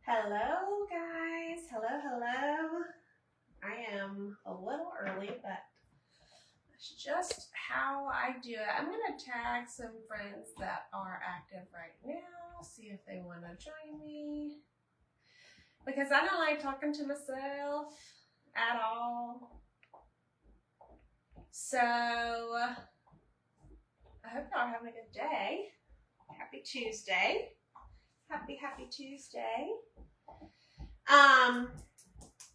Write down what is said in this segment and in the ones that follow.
Hello, guys. Hello. I am a little early, but that's just how I do it. I'm going to tag some friends that are active right now, see if they want to join me. Because I don't like talking to myself at all. So, I hope y'all are having a good day. Happy Tuesday. Happy Tuesday.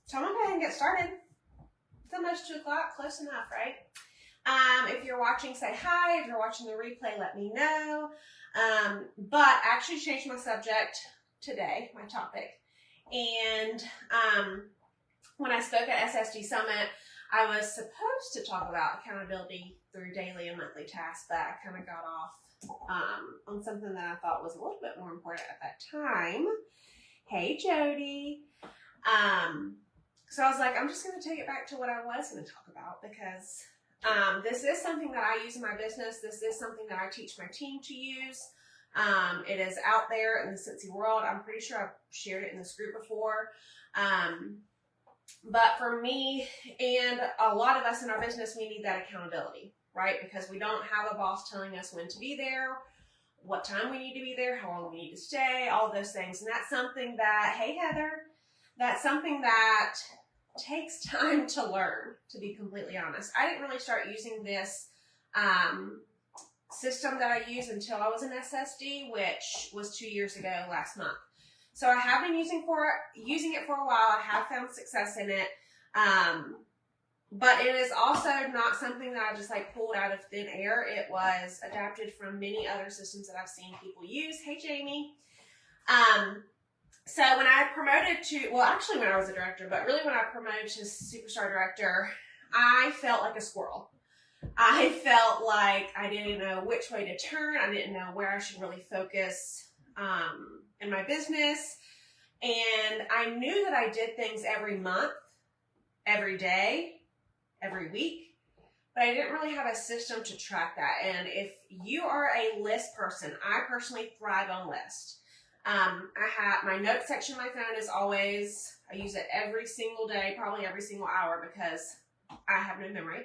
So I'm gonna go ahead and get started. It's almost 2 o'clock, close enough, right? If you're watching, say hi. If you're watching the replay, let me know. But I actually changed my subject today, my topic. And when I spoke at SSD Summit, I was supposed to talk about accountability through daily and monthly tasks, but I kind of got off on something that I thought was a little bit more important at that time. Hey, Jody. So I was like, I'm just going to take it back to what I was going to talk about because this is something that I use in my business. This is something that I teach my team to use. It is out there in the Cincy world. I'm pretty sure I've shared it in this group before. But for me and a lot of us in our business, we need that accountability, right? Because we don't have a boss telling us when to be there, what time we need to be there, how long we need to stay, all of those things. And that's something that, hey, Heather, that's something that takes time to learn, to be completely honest. I didn't really start using this system that I use until I was in SSD, which was 2 years ago last month. So I have been using it for a while. I have found success in it. But it is also not something that I just like pulled out of thin air. It was adapted from many other systems that I've seen people use. Hey, Jamie. So when I promoted to, well, actually when I was a director, but really when I promoted to superstar director, I felt like a squirrel. I felt like I didn't know which way to turn. I didn't know where I should really focus in my business. And I knew that I did things every month, every day, every week, but I didn't really have a system to track that. And if you are a list person, I personally thrive on lists. I have my notes section of my phone is always, I use it every single day, probably every single hour because I have no memory.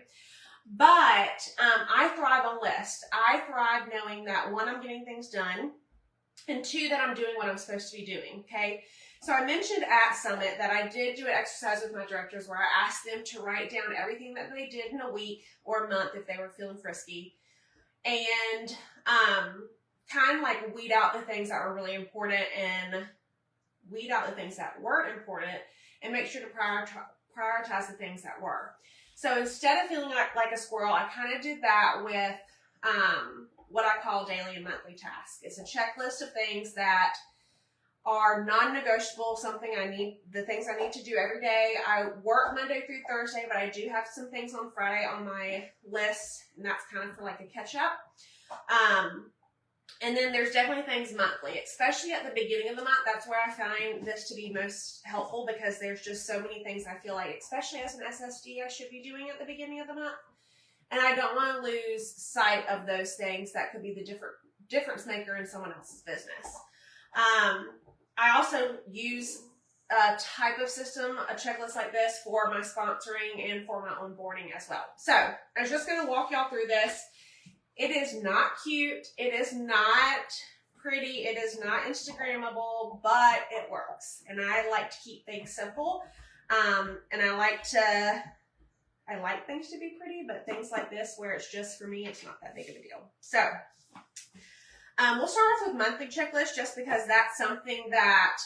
But I thrive on lists. I thrive knowing that one, I'm getting things done, and two, that I'm doing what I'm supposed to be doing, okay? So I mentioned at Summit that I did do an exercise with my directors where I asked them to write down everything that they did in a week or a month if they were feeling frisky, and kind of like weed out the things that were really important and weed out the things that weren't important and make sure to prioritize the things that were. So instead of feeling like a squirrel, I kind of did that with what I call daily and monthly tasks. It's a checklist of things that are non-negotiable, the things I need to do every day. I work Monday through Thursday, but I do have some things on Friday on my list, and that's kind of for like a catch-up. And then there's definitely things monthly, especially at the beginning of the month. That's where I find this to be most helpful because there's just so many things I feel like, especially as an SSD, I should be doing at the beginning of the month. And I don't want to lose sight of those things that could be the difference maker in someone else's business. I also use a type of system, a checklist like this for my sponsoring and for my onboarding as well. So I was just going to walk y'all through this. It is not cute. It is not pretty. It is not Instagrammable, but it works. And I like to keep things simple. And I like things to be pretty, but things like this where it's just for me, it's not that big of a deal. So we'll start off with monthly checklist just because that's something that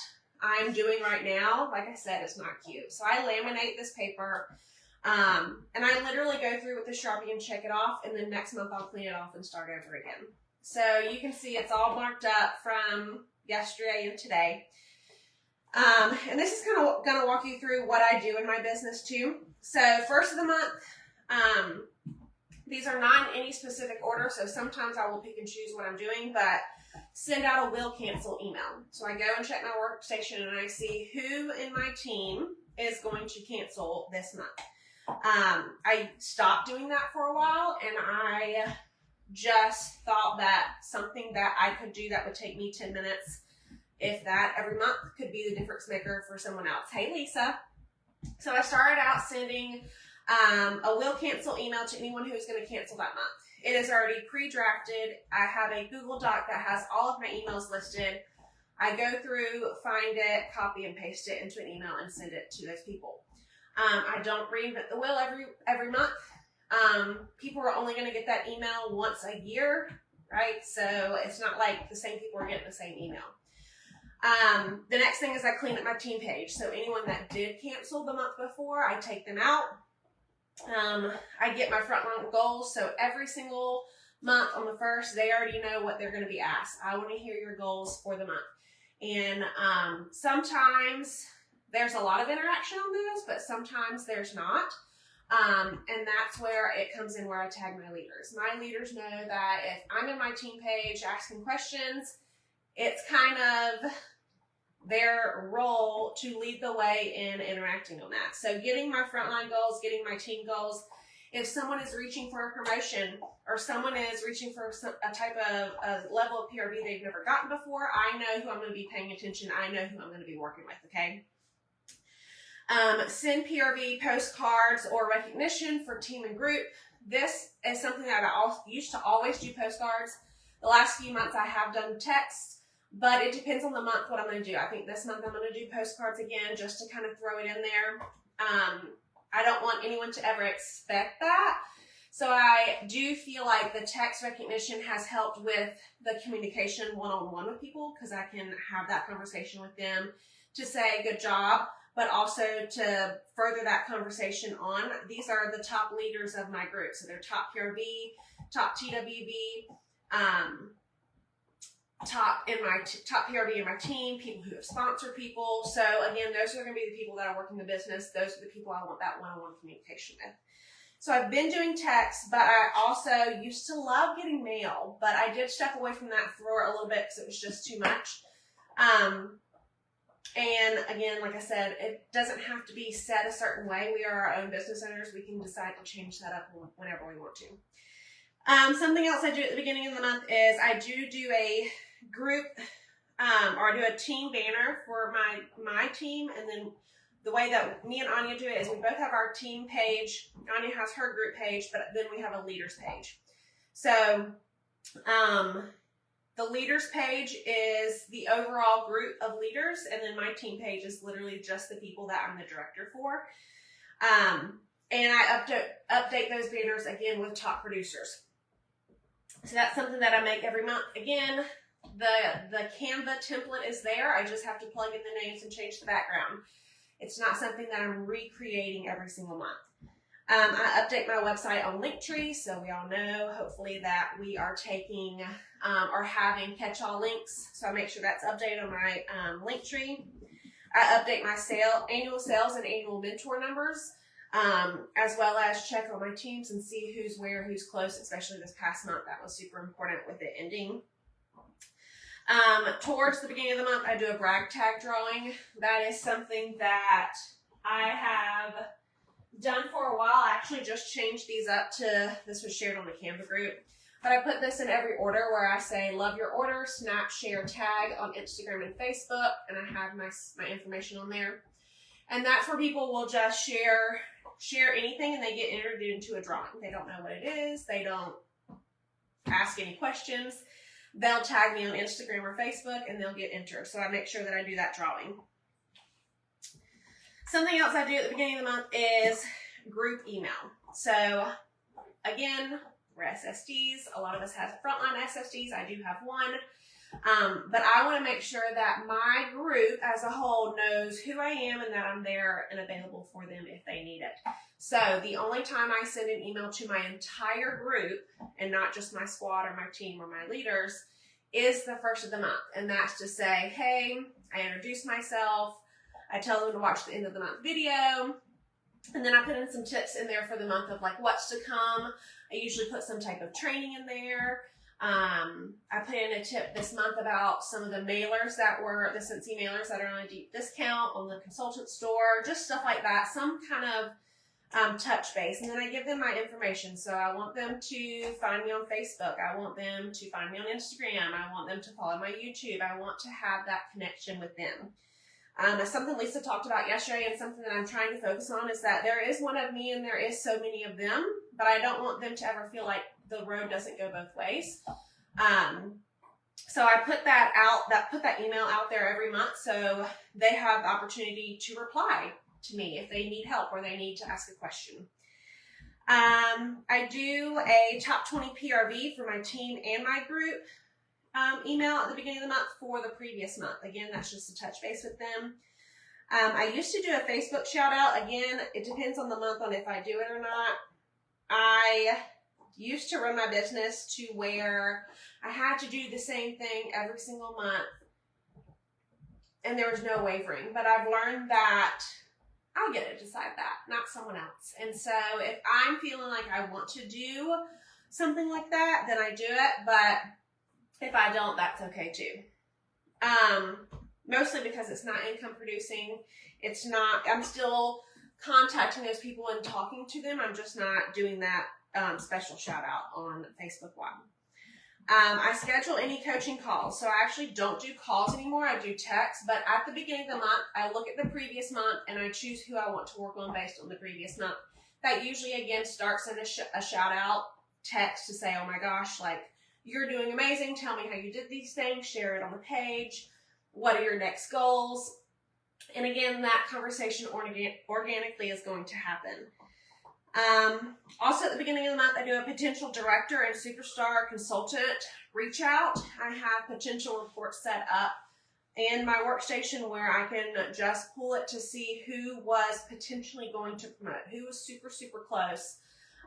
I'm doing right now. Like I said, it's not cute. So I laminate this paper. And I literally go through with the Sharpie and check it off, and then next month I'll clean it off and start over again. So you can see it's all marked up from yesterday and today. And this is kind of going to walk you through what I do in my business too. So first of the month, these are not in any specific order, so sometimes I will pick and choose what I'm doing, but send out a will cancel email. So I go and check my workstation and I see who in my team is going to cancel this month. I stopped doing that for a while, and I just thought that something that I could do that would take me 10 minutes if that every month could be the difference maker for someone else. Hey, Lisa. So I started out sending a will cancel email to anyone who's going to cancel that month. It is already pre-drafted. I have a Google Doc that has all of my emails listed. I go through, find it, copy and paste it into an email and send it to those people. I don't reinvent the wheel every month. People are only going to get that email once a year, right? So it's not like the same people are getting the same email. The next thing is I clean up my team page. So anyone that did cancel the month before, I take them out. I get my frontline goals. So every single month on the 1st, they already know what they're going to be asked. I want to hear your goals for the month. And sometimes there's a lot of interaction on those, but sometimes there's not. And that's where it comes in, where I tag my leaders. My leaders know that if I'm in my team page asking questions, it's kind of their role to lead the way in interacting on that. So getting my frontline goals, getting my team goals. If someone is reaching for a promotion or someone is reaching for a type of a level of PRV they've never gotten before, I know who I'm going to be paying attention. I know who I'm going to be working with, okay? Send PRV postcards or recognition for team and group. This is something that I used to always do postcards. The last few months I have done text, but it depends on the month what I'm going to do. I think this month I'm going to do postcards again just to kind of throw it in there. I don't want anyone to ever expect that. So I do feel like the text recognition has helped with the communication one-on-one with people, because I can have that conversation with them to say good job, but also to further that conversation on. These are the top leaders of my group. So they're top PRV, top TWB, top PRV in my team, people who have sponsored people. So again, those are going to be the people that are working the business. Those are the people I want that one-on-one communication with. So I've been doing text, but I also used to love getting mail, but I did step away from that for a little bit because it was just too much. And again, like I said, it doesn't have to be set a certain way. We are our own business owners. We can decide to change that up whenever we want to. Something else I do at the beginning of the month is I do a group, or I do a team banner for my team. And then the way that me and Anya do it is we both have our team page. Anya has her group page, but then we have a leaders page. So, the leaders page is the overall group of leaders, and then my team page is literally just the people that I'm the director for. And I update those banners again with top producers. So that's something that I make every month. Again, the Canva template is there. I just have to plug in the names and change the background. It's not something that I'm recreating every single month. I update my website on Linktree, so we all know, hopefully, that we are taking or having catch-all links. So I make sure that's updated on my Linktree. I update my annual sales and annual mentor numbers, as well as check on my teams and see who's where, who's close, especially this past month. That was super important with it ending. Towards the beginning of the month, I do a brag tag drawing. That is something that I have done for a while. I actually just changed these up to, this was shared on the Canva group, but I put this in every order where I say, love your order, snap, share, tag on Instagram and Facebook, and I have my information on there. And that's where people will just share anything and they get entered into a drawing. They don't know what it is. They don't ask any questions. They'll tag me on Instagram or Facebook and they'll get entered. So I make sure that I do that drawing. Something else I do at the beginning of the month is group email. So again, we're SSDs. A lot of us have frontline SSDs. I do have one. But I want to make sure that my group as a whole knows who I am and that I'm there and available for them if they need it. So the only time I send an email to my entire group and not just my squad or my team or my leaders is the first of the month. And that's to say, hey, I introduce myself. I tell them to watch the end of the month video. And then I put in some tips in there for the month of like what's to come. I usually put some type of training in there. I put in a tip this month about some of the mailers that were, the Scentsy mailers that are on a deep discount on the consultant store, just stuff like that. Some kind of touch base. And then I give them my information. So I want them to find me on Facebook. I want them to find me on Instagram. I want them to follow my YouTube. I want to have that connection with them. Something Lisa talked about yesterday and something that I'm trying to focus on is that there is one of me and there is so many of them, but I don't want them to ever feel like the road doesn't go both ways. So I put that email out there every month so they have the opportunity to reply to me if they need help or they need to ask a question. I do a top 20 PRV for my team and my group email at the beginning of the month for the previous month. Again, that's just to touch base with them. I used to do a Facebook shout out. Again, it depends on the month on if I do it or not. I used to run my business to where I had to do the same thing every single month and there was no wavering. But I've learned that I get to decide that, not someone else. And so if I'm feeling like I want to do something like that, then I do it. But if I don't, that's okay too. Mostly because it's not income producing. I'm still contacting those people and talking to them. I'm just not doing that special shout out on Facebook Live. I schedule any coaching calls. So I actually don't do calls anymore. I do texts, but at the beginning of the month, I look at the previous month and I choose who I want to work on based on the previous month. That usually, again, starts in a shout out text to say, oh my gosh, like, you're doing amazing. Tell me how you did these things. Share it on the page. What are your next goals? And again, that conversation organically is going to happen. Also at the beginning of the month, I do a potential director and superstar consultant reach out. I have potential reports set up in my workstation where I can just pull it to see who was potentially going to promote, who was super, super close,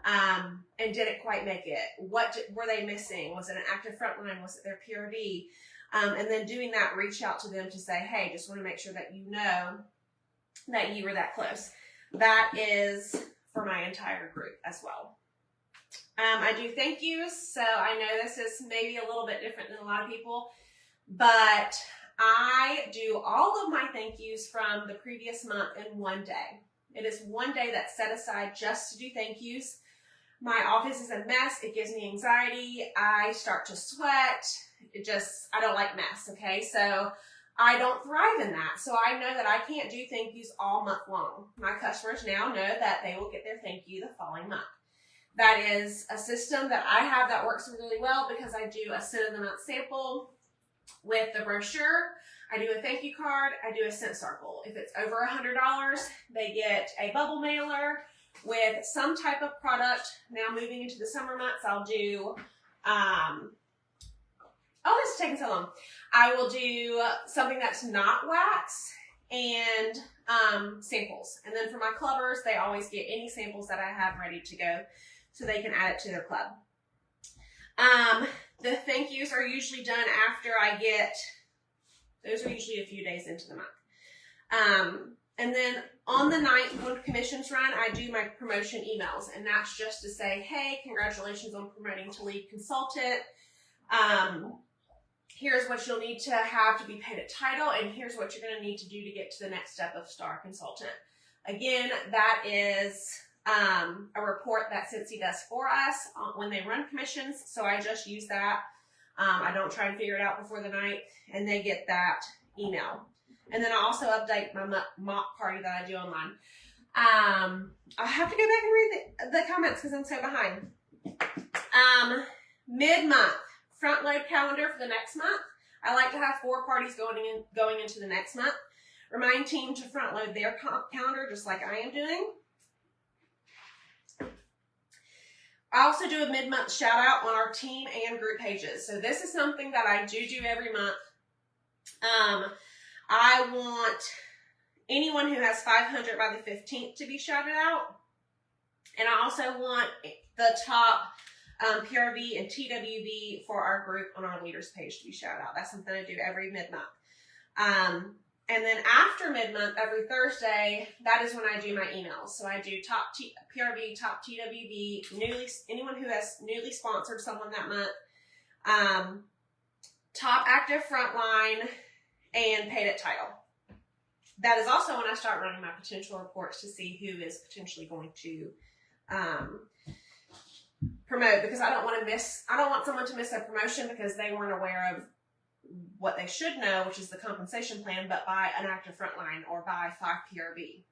and didn't quite make it. What were they missing? Was it an active frontline? Was it their PRV? And then doing that reach out to them to say, hey, just want to make sure that you know that you were that close. That is for my entire group as well. I do thank yous, so I know this is maybe a little bit different than a lot of people, but I do all of my thank yous from the previous month in one day. It is one day that's set aside just to do thank yous. My office is a mess. It gives me anxiety. I start to sweat. I don't like mess, okay? So I don't thrive in that. So I know that I can't do thank yous all month long. My customers now know that they will get their thank you the following month. That is a system that I have that works really well because I do a scent of the month sample with the brochure. I do a thank you card. I do a scent circle. If it's over $100, they get a bubble mailer with some type of product. Now moving into the summer months, I'll do, this is taking so long. I will do something that's not wax and samples. And then for my clubbers, they always get any samples that I have ready to go so they can add it to their club. The thank yous are usually done after those are usually a few days into the month. And then on the 9th, when commissions run, I do my promotion emails. And that's just to say, hey, congratulations on promoting to lead consultant. Here's what you'll need to have to be paid at title, and here's what you're going to need to do to get to the next step of star consultant. Again, that is a report that Cincy does for us when they run commissions, so I just use that. I don't try and figure it out before the night, and they get that email. And then I also update my mock party that I do online. I have to go back and read the comments because I'm so behind. Mid-month. Front load calendar for the next month. I like to have 4 parties going into the next month. Remind team to front load their calendar just like I am doing. I also do a mid-month shout out on our team and group pages. So this is something that I do every month. I want anyone who has 500 by the 15th to be shouted out. And I also want the top PRV and TWV for our group on our leaders page to be shouted out. That's something I do every mid-month. And then after mid-month, every Thursday, that is when I do my emails. So I do top PRV, top TWV, anyone who has newly sponsored someone that month, top active frontline, and paid at title. that is also when I start running my potential reports to see who is potentially going to promote, because I don't want someone to miss a promotion because they weren't aware of what they should know, which is the compensation plan, but by an active frontline or by 5PRB.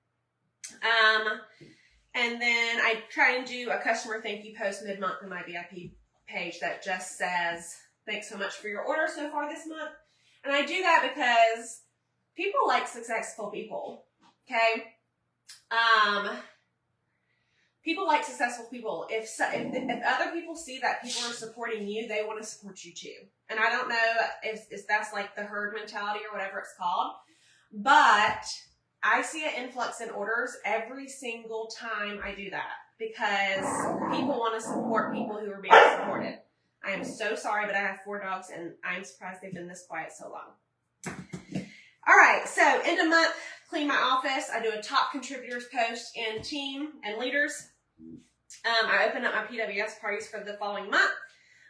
And then I try and do a customer thank you post mid-month on my VIP page that just says, thanks so much for your order so far this month. And I do that because people like successful people, okay? People like successful people. If other people see that people are supporting you, they want to support you too. And I don't know if that's like the herd mentality or whatever it's called, but I see an influx in orders every single time I do that because people want to support people who are being supported. I am so sorry, but I have 4 dogs and I'm surprised they've been this quiet so long. All right, so end of month, clean my office. I do a top contributors post in team and leaders. I open up my PWS parties for the following month.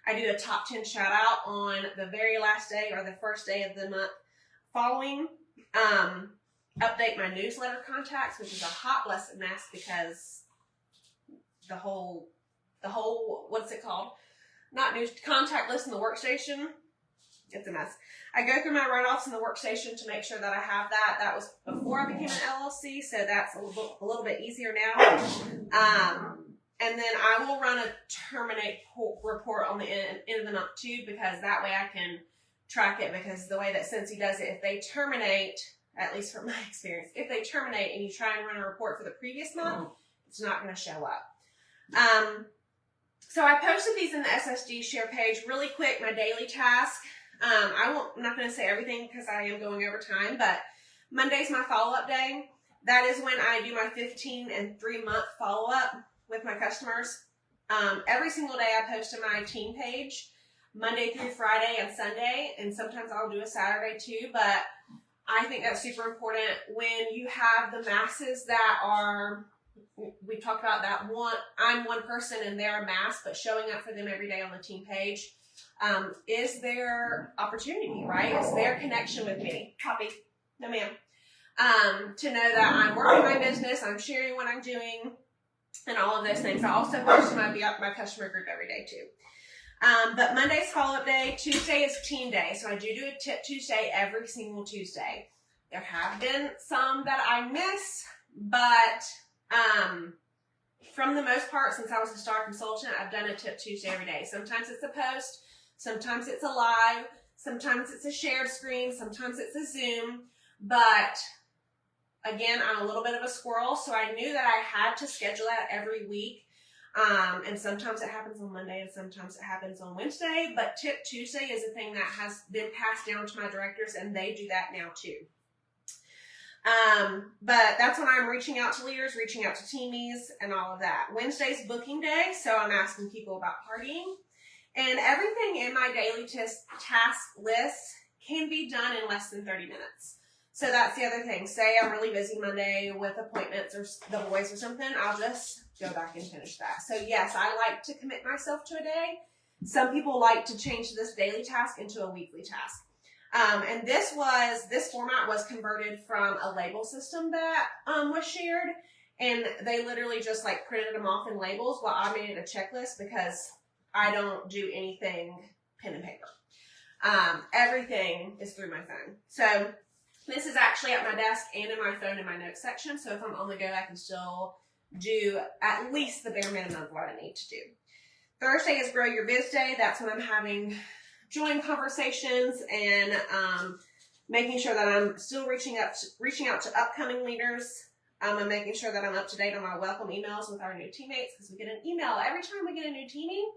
I do a top 10 shout out on the very last day or the first day of the month following. Update my newsletter contacts, which is a hot blessed mess because the whole, what's it called? Not news, contact list in the workstation. It's a mess. I go through my write-offs in the workstation to make sure that I have that. That was before I became an LLC, so that's a little bit easier now. And then I will run a terminate report on the end of the month too, because that way I can track it, because the way that Cincy does it, if they terminate, at least from my experience, if they terminate and you try and run a report for the previous month, it's not going to show up. So I posted these in the SSD share page really quick, my daily task. I'm not going to say everything because I am going over time, but Monday's my follow-up day. That is when I do my 15 and 3-month follow-up with my customers. Every single day I post to my team page, Monday through Friday and Sunday, and sometimes I'll do a Saturday too, but I think that's super important when you have the masses that are, we talked about that I'm one person and they're a mass, but showing up for them every day on the team page is their opportunity, right? Is their connection with me. Copy. No, ma'am. To know that I'm working my business, I'm sharing what I'm doing, and all of those things. I also post to my customer group every day too. But Monday's follow-up day. Tuesday is team day. So I do a tip Tuesday every single Tuesday. There have been some that I miss, but from the most part, since I was a star consultant, I've done a tip Tuesday every day. Sometimes it's a post, sometimes it's a live, sometimes it's a shared screen, sometimes it's a Zoom, but again, I'm a little bit of a squirrel, so I knew that I had to schedule that every week. And sometimes it happens on Monday and sometimes it happens on Wednesday, but Tip Tuesday is a thing that has been passed down to my directors, and they do that now too. But that's when I'm reaching out to leaders, reaching out to teamies, and all of that. Wednesday's booking day, so I'm asking people about partying. And everything in my daily task list can be done in less than 30 minutes. So that's the other thing. Say I'm really busy Monday with appointments or the boys or something, I'll just go back and finish that. So yes, I like to commit myself to a day. Some people like to change this daily task into a weekly task. And this format was converted from a label system that was shared, and they literally just like printed them off in labels while I made it a checklist because I don't do anything pen and paper. Everything is through my phone. So this is actually at my desk and in my phone in my notes section. So if I'm on the go, I can still do at least the bare minimum of what I need to do. Thursday is Grow Your Biz Day. That's when I'm having join conversations and making sure that I'm still reaching out to upcoming leaders. I'm making sure that I'm up to date on my welcome emails with our new teammates, because we get an email every time we get a new teammate.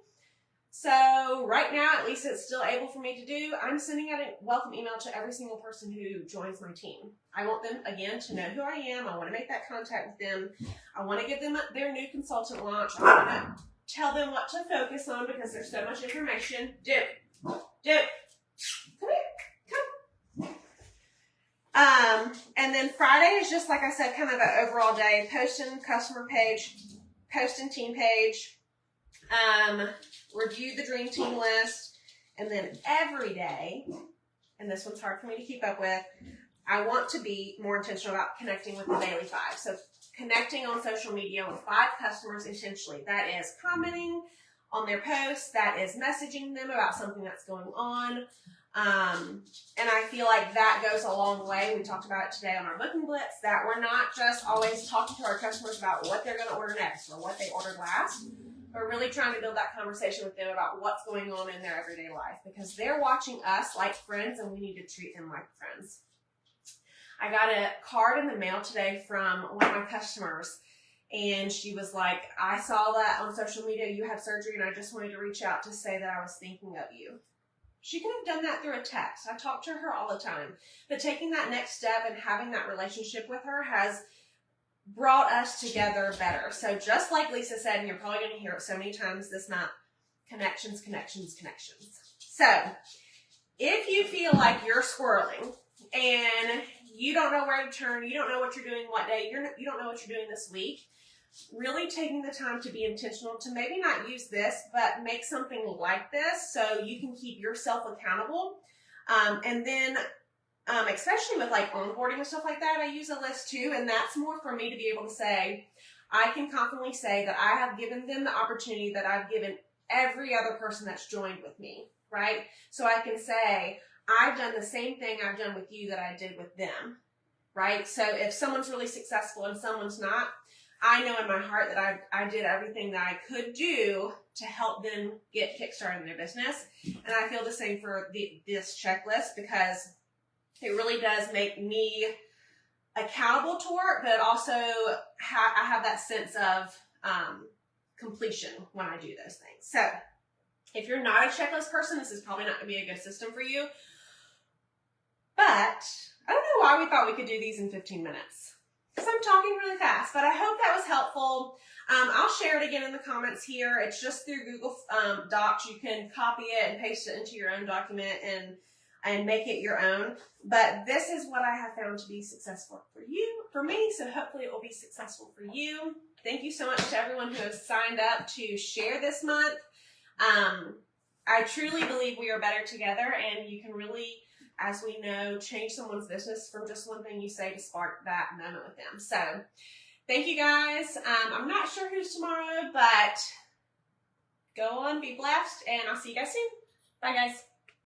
So right now, at least it's still able for me to do, I'm sending out a welcome email to every single person who joins my team. I want them, again, to know who I am. I want to make that contact with them. I want to give them their new consultant launch. I want to tell them what to focus on because there's so much information. Dude, come here, come. And then Friday is just, like I said, kind of an overall day. Posting customer page, posting team page, review the dream team list, and then every day, and this one's hard for me to keep up with, I want to be more intentional about connecting with the Daily Five. So connecting on social media with 5 customers intentionally. That is commenting on their posts. That is messaging them about something that's going on. And I feel like that goes a long way. We talked about it today on our booking blitz, that we're not just always talking to our customers about what they're going to order next or what they ordered last. We're really trying to build that conversation with them about what's going on in their everyday life, because they're watching us like friends and we need to treat them like friends. I got a card in the mail today from one of my customers, and she was like, I saw that on social media you had surgery and I just wanted to reach out to say that I was thinking of you. She could have done that through a text. I talk to her all the time. But taking that next step and having that relationship with her has brought us together better. So just like Lisa said, and you're probably going to hear it so many times this month, connections, connections, connections. So if you feel like you're swirling and you don't know where to turn, you don't know what you're doing what day, you don't know what you're doing this week, really taking the time to be intentional to maybe not use this, but make something like this so you can keep yourself accountable. And then especially with like onboarding and stuff like that, I use a list too. And that's more for me to be able to say, I can confidently say that I have given them the opportunity that I've given every other person that's joined with me, right? So I can say, I've done the same thing I've done with you that I did with them, right? So if someone's really successful and someone's not, I know in my heart that I did everything that I could do to help them get kickstarted in their business. And I feel the same for this checklist, because it really does make me accountable to work, but also I have that sense of completion when I do those things. So if you're not a checklist person, this is probably not going to be a good system for you. But I don't know why we thought we could do these in 15 minutes. Because I'm talking really fast, but I hope that was helpful. I'll share it again in the comments here. It's just through Google Docs. You can copy it and paste it into your own document and make it your own. But this is what I have found to be successful for me, so hopefully it will be successful for you. Thank you so much to everyone who has signed up to share this month. I truly believe we are better together, and you can really, as we know, change someone's business from just one thing you say to spark that moment with them. So thank you guys. I'm not sure who's tomorrow, but go on, be blessed, and I'll see you guys soon. Bye guys.